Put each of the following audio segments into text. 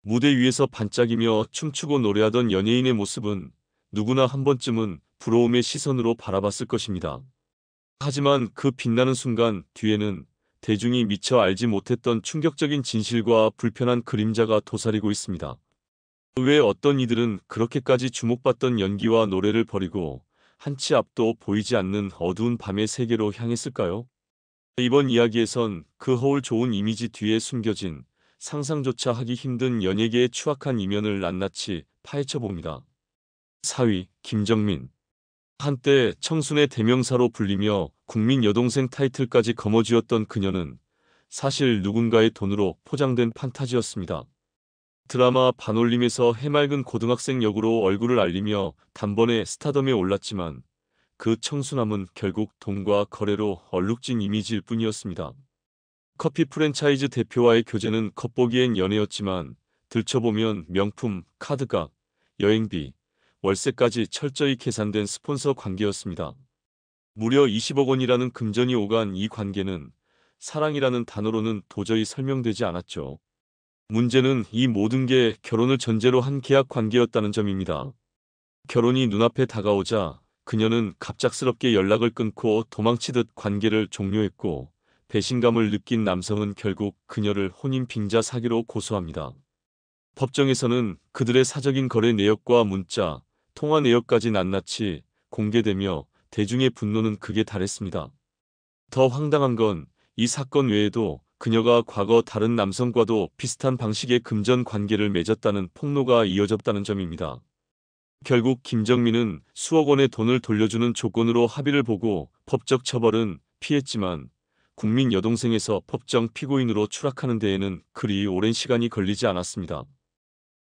무대 위에서 반짝이며 춤추고 노래하던 연예인의 모습은 누구나 한 번쯤은 부러움의 시선으로 바라봤을 것입니다. 하지만 그 빛나는 순간 뒤에는 대중이 미처 알지 못했던 충격적인 진실과 불편한 그림자가 도사리고 있습니다. 왜 어떤 이들은 그렇게까지 주목받던 연기와 노래를 버리고 한 치 앞도 보이지 않는 어두운 밤의 세계로 향했을까요? 이번 이야기에선 그 허울 좋은 이미지 뒤에 숨겨진 상상조차 하기 힘든 연예계의 추악한 이면을 낱낱이 파헤쳐 봅니다. 4위, 김정민. 한때 청순의 대명사로 불리며 국민 여동생 타이틀까지 거머쥐었던 그녀는 사실 누군가의 돈으로 포장된 판타지였습니다. 드라마 반올림에서 해맑은 고등학생 역으로 얼굴을 알리며 단번에 스타덤에 올랐지만 그 청순함은 결국 돈과 거래로 얼룩진 이미지일 뿐이었습니다. 커피 프랜차이즈 대표와의 교제는 겉보기엔 연애였지만 들춰보면 명품, 카드값, 여행비, 월세까지 철저히 계산된 스폰서 관계였습니다. 무려 20억 원이라는 금전이 오간 이 관계는 사랑이라는 단어로는 도저히 설명되지 않았죠. 문제는 이 모든 게 결혼을 전제로 한 계약 관계였다는 점입니다. 결혼이 눈앞에 다가오자 그녀는 갑작스럽게 연락을 끊고 도망치듯 관계를 종료했고 배신감을 느낀 남성은 결국 그녀를 혼인 빙자 사기로 고소합니다. 법정에서는 그들의 사적인 거래 내역과 문자, 통화 내역까지 낱낱이 공개되며 대중의 분노는 극에 달했습니다. 더 황당한 건 이 사건 외에도 그녀가 과거 다른 남성과도 비슷한 방식의 금전 관계를 맺었다는 폭로가 이어졌다는 점입니다. 결국 김정민은 수억 원의 돈을 돌려주는 조건으로 합의를 보고 법적 처벌은 피했지만 국민 여동생에서 법정 피고인으로 추락하는 데에는 그리 오랜 시간이 걸리지 않았습니다.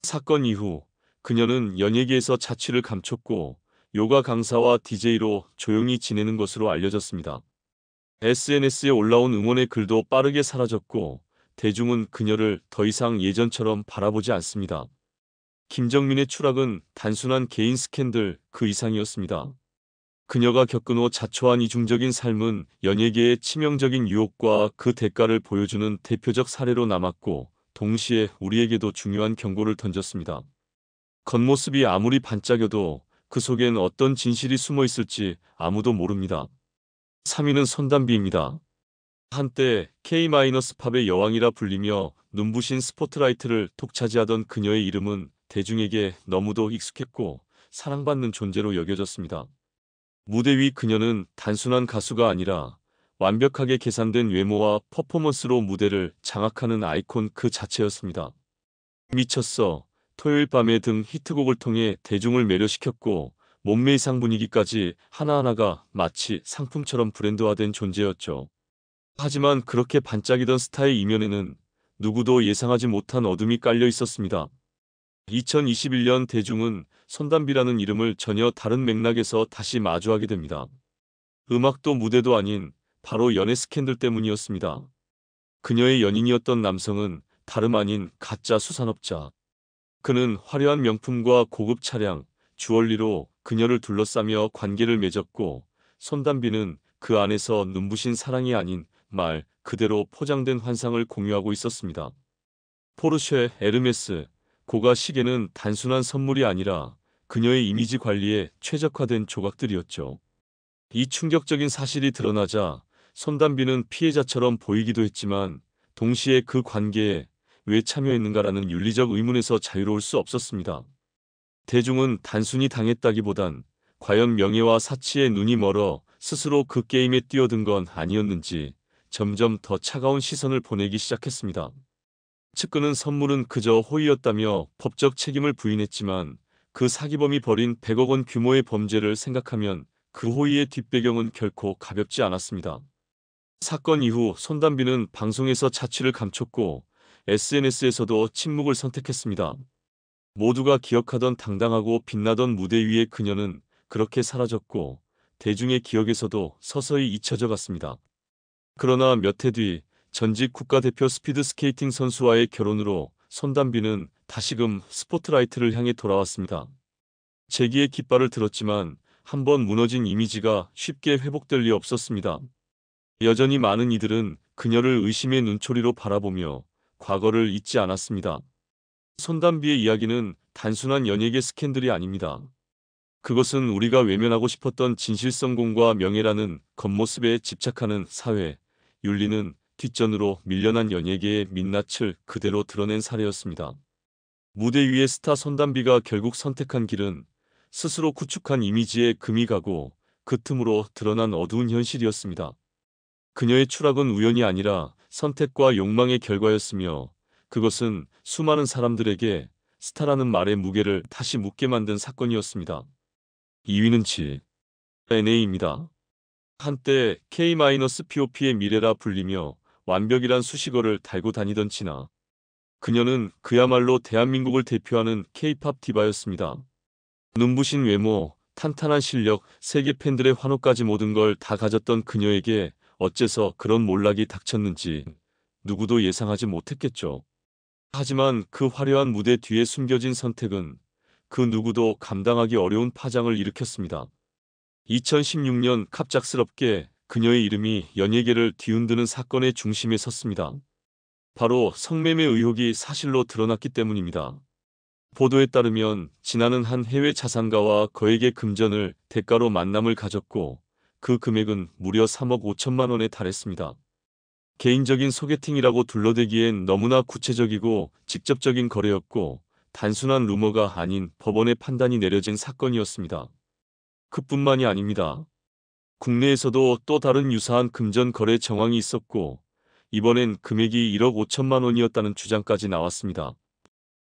사건 이후 그녀는 연예계에서 자취를 감췄고 요가 강사와 DJ로 조용히 지내는 것으로 알려졌습니다. SNS에 올라온 응원의 글도 빠르게 사라졌고 대중은 그녀를 더 이상 예전처럼 바라보지 않습니다. 김정민의 추락은 단순한 개인 스캔들 그 이상이었습니다. 그녀가 겪은 후 자초한 이중적인 삶은 연예계의 치명적인 유혹과 그 대가를 보여주는 대표적 사례로 남았고 동시에 우리에게도 중요한 경고를 던졌습니다. 겉모습이 아무리 반짝여도 그 속엔 어떤 진실이 숨어 있을지 아무도 모릅니다. 3위는 손담비입니다. 한때 K-팝의 여왕이라 불리며 눈부신 스포트라이트를 독차지하던 그녀의 이름은 대중에게 너무도 익숙했고 사랑받는 존재로 여겨졌습니다. 무대 위 그녀는 단순한 가수가 아니라 완벽하게 계산된 외모와 퍼포먼스로 무대를 장악하는 아이콘 그 자체였습니다. 미쳤어, 토요일 밤에 등 히트곡을 통해 대중을 매료시켰고 몸매 이상 분위기까지 하나하나가 마치 상품처럼 브랜드화된 존재였죠. 하지만 그렇게 반짝이던 스타의 이면에는 누구도 예상하지 못한 어둠이 깔려 있었습니다. 2021년 대중은 손담비라는 이름을 전혀 다른 맥락에서 다시 마주하게 됩니다. 음악도 무대도 아닌 바로 연애 스캔들 때문이었습니다. 그녀의 연인이었던 남성은 다름 아닌 가짜 수산업자. 그는 화려한 명품과 고급 차량, 주얼리로 그녀를 둘러싸며 관계를 맺었고 손담비는 그 안에서 눈부신 사랑이 아닌 말 그대로 포장된 환상을 공유하고 있었습니다. 포르쉐, 에르메스, 고가 시계는 단순한 선물이 아니라 그녀의 이미지 관리에 최적화된 조각들이었죠. 이 충격적인 사실이 드러나자 손담비는 피해자처럼 보이기도 했지만 동시에 그 관계에 왜 참여했는가라는 윤리적 의문에서 자유로울 수 없었습니다. 대중은 단순히 당했다기보단 과연 명예와 사치에 눈이 멀어 스스로 그 게임에 뛰어든 건 아니었는지 점점 더 차가운 시선을 보내기 시작했습니다. 측근은 선물은 그저 호의였다며 법적 책임을 부인했지만 그 사기범이 벌인 100억 원 규모의 범죄를 생각하면 그 호의의 뒷배경은 결코 가볍지 않았습니다. 사건 이후 손담비는 방송에서 자취를 감췄고 SNS에서도 침묵을 선택했습니다. 모두가 기억하던 당당하고 빛나던 무대 위의 그녀는 그렇게 사라졌고 대중의 기억에서도 서서히 잊혀져 갔습니다. 그러나 몇 해 뒤 전직 국가대표 스피드스케이팅 선수와의 결혼으로 손담비는 다시금 스포트라이트를 향해 돌아왔습니다. 재기의 깃발을 들었지만 한번 무너진 이미지가 쉽게 회복될 리 없었습니다. 여전히 많은 이들은 그녀를 의심의 눈초리로 바라보며 과거를 잊지 않았습니다. 손담비의 이야기는 단순한 연예계 스캔들이 아닙니다. 그것은 우리가 외면하고 싶었던 진실성공과 명예라는 겉모습에 집착하는 사회, 윤리는 뒷전으로 밀려난 연예계의 민낯을 그대로 드러낸 사례였습니다. 무대 위의 스타 손담비가 결국 선택한 길은 스스로 구축한 이미지에 금이 가고 그 틈으로 드러난 어두운 현실이었습니다. 그녀의 추락은 우연이 아니라 선택과 욕망의 결과였으며 그것은 수많은 사람들에게 스타라는 말의 무게를 다시 묻게 만든 사건이었습니다. 2위는 GNA입니다. 한때 K-POP의 미래라 불리며 완벽이란 수식어를 달고 다니던 진아. 그녀는 그야말로 대한민국을 대표하는 K-팝 디바였습니다. 눈부신 외모, 탄탄한 실력, 세계 팬들의 환호까지 모든 걸 다 가졌던 그녀에게 어째서 그런 몰락이 닥쳤는지 누구도 예상하지 못했겠죠. 하지만 그 화려한 무대 뒤에 숨겨진 선택은 그 누구도 감당하기 어려운 파장을 일으켰습니다. 2016년 갑작스럽게 그녀의 이름이 연예계를 뒤흔드는 사건의 중심에 섰습니다. 바로 성매매 의혹이 사실로 드러났기 때문입니다. 보도에 따르면 진아는 한 해외 자산가와 거액의 금전을 대가로 만남을 가졌고 그 금액은 무려 3억 5천만 원에 달했습니다. 개인적인 소개팅이라고 둘러대기엔 너무나 구체적이고 직접적인 거래였고 단순한 루머가 아닌 법원의 판단이 내려진 사건이었습니다. 그뿐만이 아닙니다. 국내에서도 또 다른 유사한 금전 거래 정황이 있었고 이번엔 금액이 1억 5천만 원이었다는 주장까지 나왔습니다.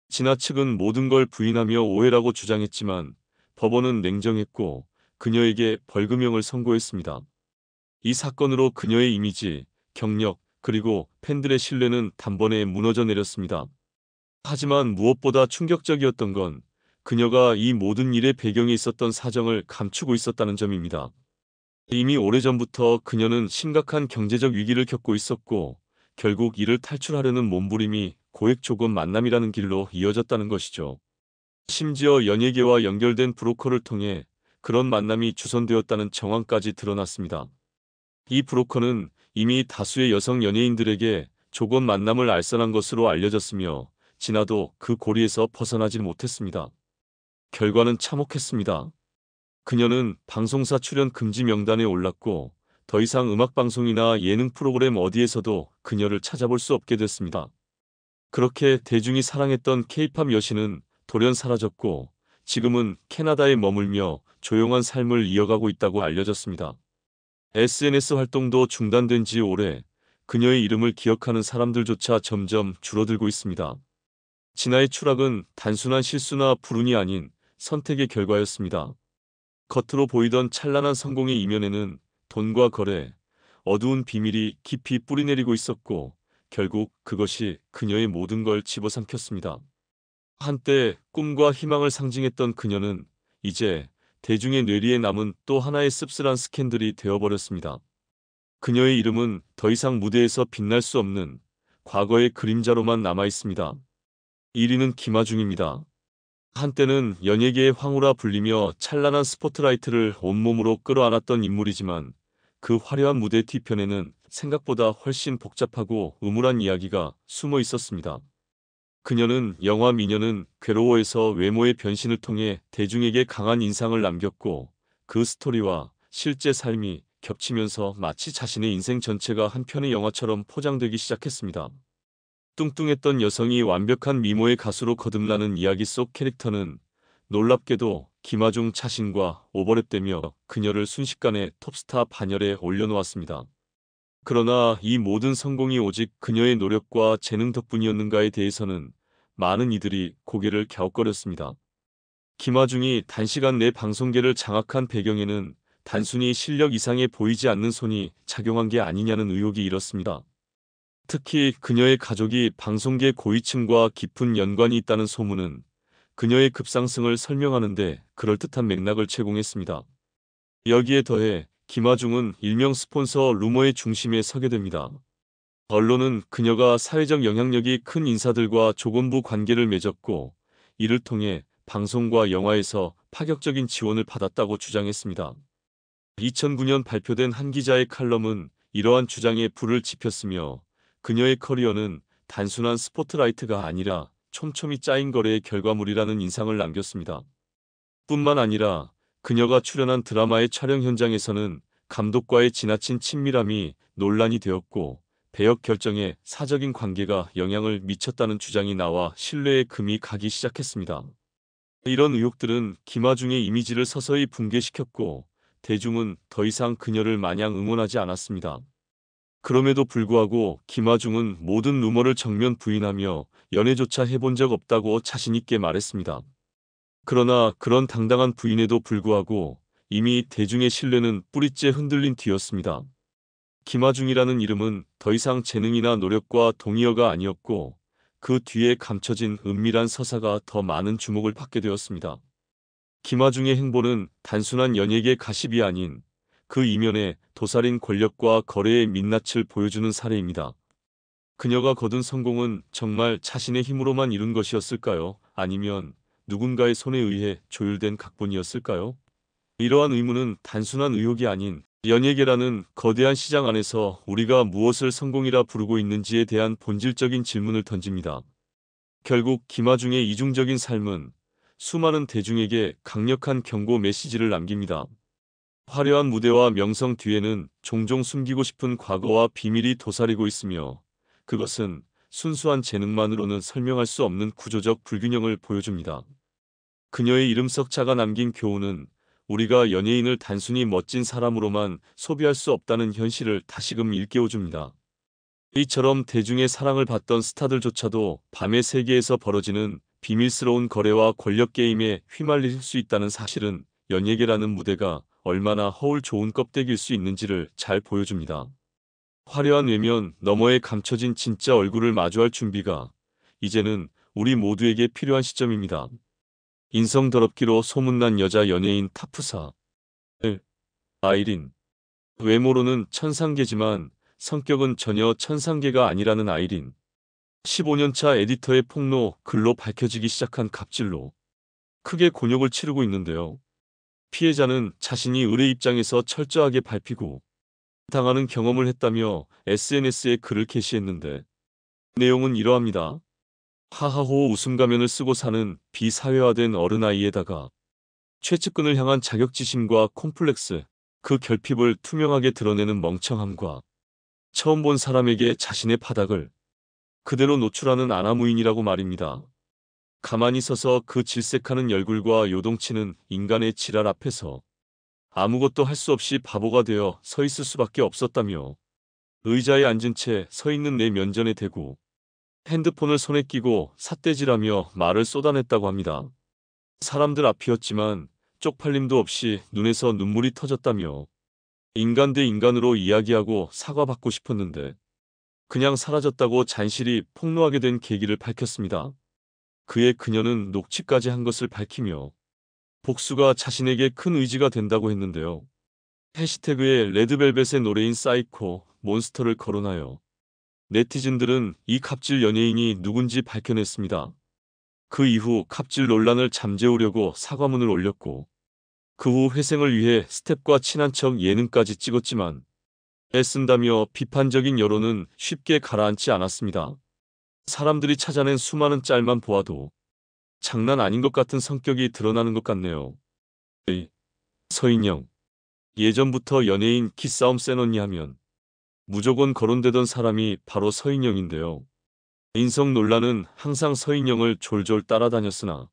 진아 측은 모든 걸 부인하며 오해라고 주장했지만 법원은 냉정했고 그녀에게 벌금형을 선고했습니다. 이 사건으로 그녀의 이미지, 경력, 그리고 팬들의 신뢰는 단번에 무너져 내렸습니다. 하지만 무엇보다 충격적이었던 건 그녀가 이 모든 일의 배경에 있었던 사정을 감추고 있었다는 점입니다. 이미 오래전부터 그녀는 심각한 경제적 위기를 겪고 있었고 결국 이를 탈출하려는 몸부림이 고액 조건 만남이라는 길로 이어졌다는 것이죠. 심지어 연예계와 연결된 브로커를 통해 그런 만남이 주선되었다는 정황까지 드러났습니다. 이 브로커는 이미 다수의 여성 연예인들에게 조건 만남을 알선한 것으로 알려졌으며 진아도 그 고리에서 벗어나지 못했습니다. 결과는 참혹했습니다. 그녀는 방송사 출연 금지 명단에 올랐고 더 이상 음악방송이나 예능 프로그램 어디에서도 그녀를 찾아볼 수 없게 됐습니다. 그렇게 대중이 사랑했던 K-팝 여신은 돌연 사라졌고 지금은 캐나다에 머물며 조용한 삶을 이어가고 있다고 알려졌습니다. SNS 활동도 중단된 지 오래 그녀의 이름을 기억하는 사람들조차 점점 줄어들고 있습니다. 진아의 추락은 단순한 실수나 불운이 아닌 선택의 결과였습니다. 겉으로 보이던 찬란한 성공의 이면에는 돈과 거래, 어두운 비밀이 깊이 뿌리내리고 있었고 결국 그것이 그녀의 모든 걸 집어삼켰습니다. 한때 꿈과 희망을 상징했던 그녀는 이제 대중의 뇌리에 남은 또 하나의 씁쓸한 스캔들이 되어버렸습니다. 그녀의 이름은 더 이상 무대에서 빛날 수 없는 과거의 그림자로만 남아있습니다. 1위는 김아중입니다. 한때는 연예계의 황후라 불리며 찬란한 스포트라이트를 온몸으로 끌어안았던 인물이지만 그 화려한 무대 뒤편에는 생각보다 훨씬 복잡하고 음울한 이야기가 숨어 있었습니다. 그녀는 영화 미녀는 괴로워에서 외모의 변신을 통해 대중에게 강한 인상을 남겼고 그 스토리와 실제 삶이 겹치면서 마치 자신의 인생 전체가 한 편의 영화처럼 포장되기 시작했습니다. 뚱뚱했던 여성이 완벽한 미모의 가수로 거듭나는 이야기 속 캐릭터는 놀랍게도 김아중 자신과 오버랩되며 그녀를 순식간에 톱스타 반열에 올려놓았습니다. 그러나 이 모든 성공이 오직 그녀의 노력과 재능 덕분이었는가에 대해서는 많은 이들이 고개를 갸웃거렸습니다. 김아중이 단시간 내 방송계를 장악한 배경에는 단순히 실력 이상에 보이지 않는 손이 작용한 게 아니냐는 의혹이 일었습니다. 특히 그녀의 가족이 방송계 고위층과 깊은 연관이 있다는 소문은 그녀의 급상승을 설명하는데 그럴듯한 맥락을 제공했습니다. 여기에 더해 김아중은 일명 스폰서 루머의 중심에 서게 됩니다. 언론은 그녀가 사회적 영향력이 큰 인사들과 조건부 관계를 맺었고 이를 통해 방송과 영화에서 파격적인 지원을 받았다고 주장했습니다. 2009년 발표된 한 기자의 칼럼은 이러한 주장에 불을 지폈으며 그녀의 커리어는 단순한 스포트라이트가 아니라 촘촘히 짜인 거래의 결과물이라는 인상을 남겼습니다. 뿐만 아니라 그녀가 출연한 드라마의 촬영 현장에서는 감독과의 지나친 친밀함이 논란이 되었고 배역 결정에 사적인 관계가 영향을 미쳤다는 주장이 나와 신뢰의 금이 가기 시작했습니다. 이런 의혹들은 김아중의 이미지를 서서히 붕괴시켰고 대중은 더 이상 그녀를 마냥 응원하지 않았습니다. 그럼에도 불구하고 김아중은 모든 루머를 정면 부인하며 연애조차 해본 적 없다고 자신있게 말했습니다. 그러나 그런 당당한 부인에도 불구하고 이미 대중의 신뢰는 뿌리째 흔들린 뒤였습니다. 김아중이라는 이름은 더 이상 재능이나 노력과 동의어가 아니었고 그 뒤에 감춰진 은밀한 서사가 더 많은 주목을 받게 되었습니다. 김아중의 행보는 단순한 연예계 가십이 아닌 그 이면에 도살인 권력과 거래의 민낯을 보여주는 사례입니다. 그녀가 거둔 성공은 정말 자신의 힘으로만 이룬 것이었을까요? 아니면 누군가의 손에 의해 조율된 각본이었을까요? 이러한 의문은 단순한 의혹이 아닌 연예계라는 거대한 시장 안에서 우리가 무엇을 성공이라 부르고 있는지에 대한 본질적인 질문을 던집니다. 결국 김아중의 이중적인 삶은 수많은 대중에게 강력한 경고 메시지를 남깁니다. 화려한 무대와 명성 뒤에는 종종 숨기고 싶은 과거와 비밀이 도사리고 있으며 그것은 순수한 재능만으로는 설명할 수 없는 구조적 불균형을 보여줍니다. 그녀의 이름 석자가 남긴 교훈은 우리가 연예인을 단순히 멋진 사람으로만 소비할 수 없다는 현실을 다시금 일깨워줍니다. 이처럼 대중의 사랑을 받던 스타들조차도 밤의 세계에서 벌어지는 비밀스러운 거래와 권력 게임에 휘말릴 수 있다는 사실은 연예계라는 무대가 얼마나 허울 좋은 껍데기일 수 있는지를 잘 보여줍니다. 화려한 외면 너머에 감춰진 진짜 얼굴을 마주할 준비가 이제는 우리 모두에게 필요한 시점입니다. 인성 더럽기로 소문난 여자 연예인 타프사 아이린. 외모로는 천상계지만 성격은 전혀 천상계가 아니라는 아이린. 15년차 에디터의 폭로 글로 밝혀지기 시작한 갑질로 크게 곤욕을 치르고 있는데요. 피해자는 자신이 의뢰 입장에서 철저하게 밟히고 당하는 경험을 했다며 SNS에 글을 게시했는데 내용은 이러합니다. 하하호 웃음 가면을 쓰고 사는 비사회화된 어른아이에다가 최측근을 향한 자격지심과 콤플렉스, 그 결핍을 투명하게 드러내는 멍청함과 처음 본 사람에게 자신의 바닥을 그대로 노출하는 아나무인이라고 말입니다. 가만히 서서 그 질색하는 얼굴과 요동치는 인간의 지랄 앞에서 아무것도 할 수 없이 바보가 되어 서 있을 수밖에 없었다며 의자에 앉은 채 서 있는 내 면전에 대고 핸드폰을 손에 끼고 삿대질하며 말을 쏟아냈다고 합니다. 사람들 앞이었지만 쪽팔림도 없이 눈에서 눈물이 터졌다며 인간 대 인간으로 이야기하고 사과받고 싶었는데 그냥 사라졌다고 잔실히 폭로하게 된 계기를 밝혔습니다. 그의 그녀는 녹취까지 한 것을 밝히며 복수가 자신에게 큰 의지가 된다고 했는데요. 해시태그에 레드벨벳의 노래인 사이코, 몬스터를 거론하여 네티즌들은 이 갑질 연예인이 누군지 밝혀냈습니다. 그 이후 갑질 논란을 잠재우려고 사과문을 올렸고 그 후 회생을 위해 스텝과 친한 척 예능까지 찍었지만 애쓴다며 비판적인 여론은 쉽게 가라앉지 않았습니다. 사람들이 찾아낸 수많은 짤만 보아도 장난 아닌 것 같은 성격이 드러나는 것 같네요. 서인영. 예전부터 연예인 기싸움 세놓니 하면 무조건 거론되던 사람이 바로 서인영인데요. 인성 논란은 항상 서인영을 졸졸 따라다녔으나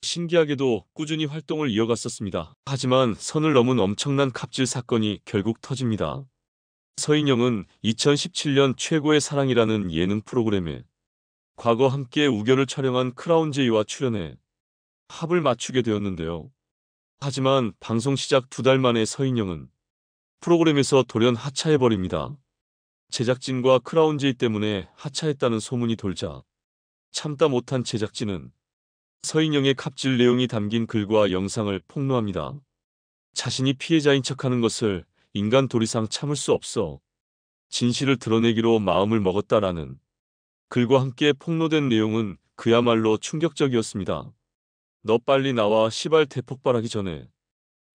신기하게도 꾸준히 활동을 이어갔었습니다. 하지만 선을 넘은 엄청난 갑질 사건이 결국 터집니다. 서인영은 2017년 최고의 사랑이라는 예능 프로그램에 과거 함께 우결을 촬영한 크라운제이와 출연해 합을 맞추게 되었는데요. 하지만 방송 시작 2달 만에 서인영은 프로그램에서 돌연 하차해버립니다. 제작진과 크라운제이 때문에 하차했다는 소문이 돌자 참다 못한 제작진은 서인영의 갑질 내용이 담긴 글과 영상을 폭로합니다. 자신이 피해자인 척하는 것을 인간 도리상 참을 수 없어 진실을 드러내기로 마음을 먹었다라는 글과 함께 폭로된 내용은 그야말로 충격적이었습니다. 너 빨리 나와 시발 대폭발하기 전에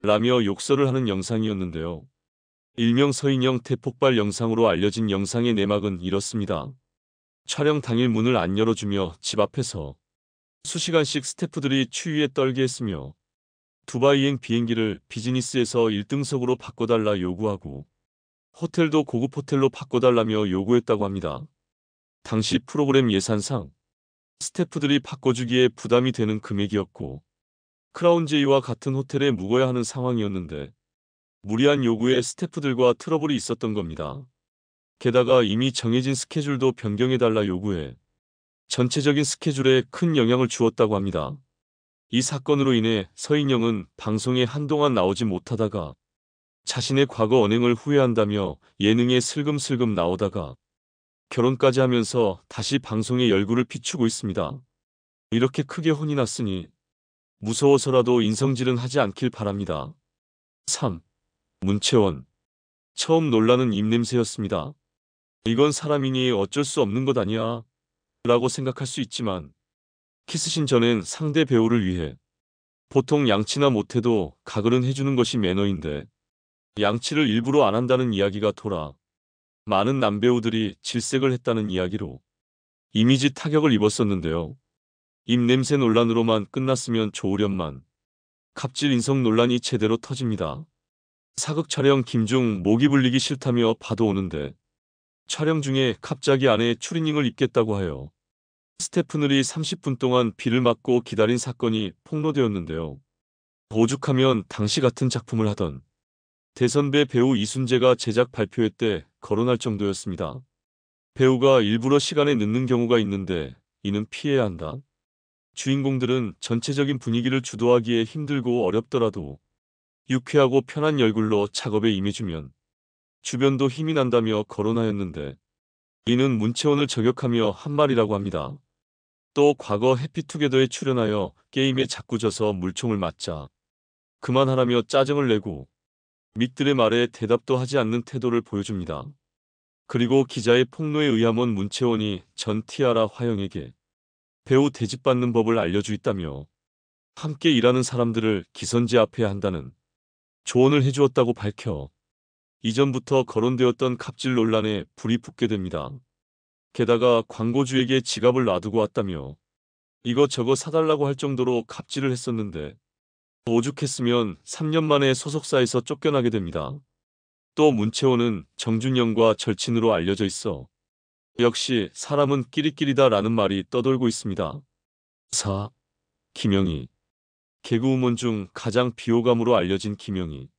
라며 욕설을 하는 영상이었는데요. 일명 서인영 대폭발 영상으로 알려진 영상의 내막은 이렇습니다. 촬영 당일 문을 안 열어주며 집 앞에서 수시간씩 스태프들이 추위에 떨게 했으며 두바이행 비행기를 비즈니스에서 1등석으로 바꿔달라 요구하고 호텔도 고급 호텔로 바꿔달라며 요구했다고 합니다. 당시 프로그램 예산상 스태프들이 바꿔주기에 부담이 되는 금액이었고 크라운제이와 같은 호텔에 묵어야 하는 상황이었는데 무리한 요구에 스태프들과 트러블이 있었던 겁니다. 게다가 이미 정해진 스케줄도 변경해달라 요구해 전체적인 스케줄에 큰 영향을 주었다고 합니다. 이 사건으로 인해 서인영은 방송에 한동안 나오지 못하다가 자신의 과거 언행을 후회한다며 예능에 슬금슬금 나오다가 결혼까지 하면서 다시 방송에 열구를 비추고 있습니다. 이렇게 크게 혼이 났으니 무서워서라도 인성질은 하지 않길 바랍니다. 3. 문채원. 처음 논란은 입냄새였습니다. 이건 사람이니 어쩔 수 없는 것 아니야 라고 생각할 수 있지만 키스신 전엔 상대 배우를 위해 보통 양치나 못해도 가글은 해주는 것이 매너인데 양치를 일부러 안 한다는 이야기가 돌아 많은 남배우들이 질색을 했다는 이야기로 이미지 타격을 입었었는데요. 입냄새 논란으로만 끝났으면 좋으련만 갑질 인성 논란이 제대로 터집니다. 사극 촬영 김중 모기 불리기 싫다며 봐도 오는데 촬영 중에 갑자기 아내 추리닝을 입겠다고 하여 스태프들이 30분 동안 비를 맞고 기다린 사건이 폭로되었는데요. 오죽하면 당시 같은 작품을 하던 대선배 배우 이순재가 제작 발표회 때 거론할 정도였습니다. 배우가 일부러 시간에 늦는 경우가 있는데 이는 피해야 한다. 주인공들은 전체적인 분위기를 주도하기에 힘들고 어렵더라도 유쾌하고 편한 얼굴로 작업에 임해주면 주변도 힘이 난다며 거론하였는데 이는 문채원을 저격하며 한 말이라고 합니다. 또 과거 해피투게더에 출연하여 게임에 자꾸 져서 물총을 맞자 그만하라며 짜증을 내고 믹들의 말에 대답도 하지 않는 태도를 보여줍니다. 그리고 기자의 폭로에 의하면 문채원이 전 티아라 화영에게 배우 대접받는 법을 알려주있다며 함께 일하는 사람들을 기선제압해야 한다는 조언을 해주었다고 밝혀 이전부터 거론되었던 갑질 논란에 불이 붙게 됩니다. 게다가 광고주에게 지갑을 놔두고 왔다며 이것저것 사달라고 할 정도로 갑질을 했었는데 오죽했으면 3년 만에 소속사에서 쫓겨나게 됩니다. 또 문채원은 정준영과 절친으로 알려져 있어 역시 사람은 끼리끼리다 라는 말이 떠돌고 있습니다. 4. 김영희. 개그우먼 중 가장 비호감으로 알려진 김영희.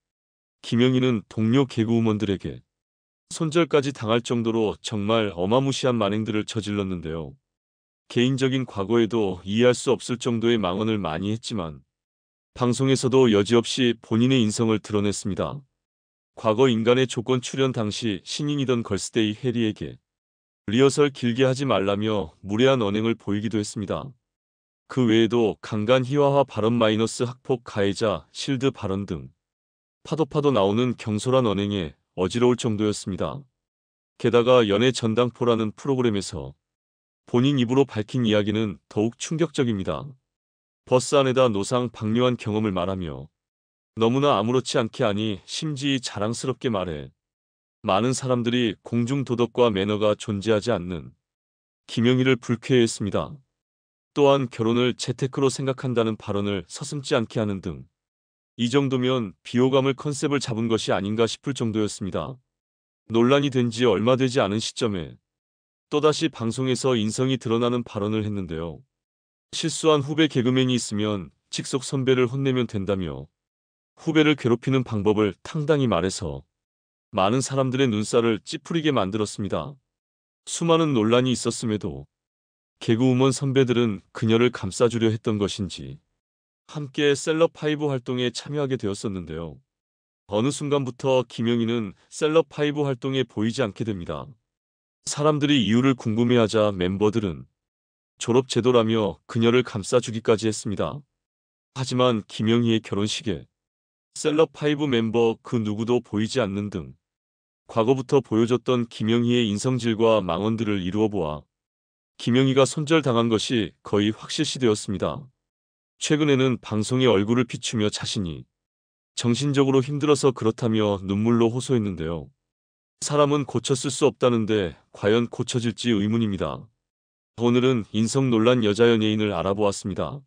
김영희는 동료 개그우먼들에게 손절까지 당할 정도로 정말 어마무시한 만행들을 저질렀는데요. 개인적인 과거에도 이해할 수 없을 정도의 망언을 많이 했지만 방송에서도 여지없이 본인의 인성을 드러냈습니다. 과거 인간의 조건 출연 당시 신인이던 걸스데이 해리에게 리허설 길게 하지 말라며 무례한 언행을 보이기도 했습니다. 그 외에도 강간 희화화 발언 마이너스 학폭 가해자 실드 발언 등 파도 나오는 경솔한 언행에 어지러울 정도였습니다. 게다가 연애 전당포라는 프로그램에서 본인 입으로 밝힌 이야기는 더욱 충격적입니다. 버스 안에다 노상 방뇨한 경험을 말하며 너무나 아무렇지 않게 하니 심지어 자랑스럽게 말해 많은 사람들이 공중도덕과 매너가 존재하지 않는 김영희를 불쾌해했습니다. 또한 결혼을 재테크로 생각한다는 발언을 서슴지 않게 하는 등 이 정도면 비호감을 컨셉을 잡은 것이 아닌가 싶을 정도였습니다. 논란이 된 지 얼마 되지 않은 시점에 또다시 방송에서 인성이 드러나는 발언을 했는데요. 실수한 후배 개그맨이 있으면 직속 선배를 혼내면 된다며 후배를 괴롭히는 방법을 당당히 말해서 많은 사람들의 눈살을 찌푸리게 만들었습니다. 수많은 논란이 있었음에도 개그우먼 선배들은 그녀를 감싸주려 했던 것인지 함께 셀럽5 활동에 참여하게 되었었는데요. 어느 순간부터 김영희는 셀럽5 활동에 보이지 않게 됩니다. 사람들이 이유를 궁금해하자 멤버들은 졸업 제도라며 그녀를 감싸주기까지 했습니다. 하지만 김영희의 결혼식에 셀럽5 멤버 그 누구도 보이지 않는 등 과거부터 보여줬던 김영희의 인성질과 망언들을 이루어 보아 김영희가 손절당한 것이 거의 확실시되었습니다. 최근에는 방송에 얼굴을 비추며 자신이 정신적으로 힘들어서 그렇다며 눈물로 호소했는데요. 사람은 고쳤을 수 없다는데 과연 고쳐질지 의문입니다. 오늘은 인성 논란 여자 연예인을 알아보았습니다.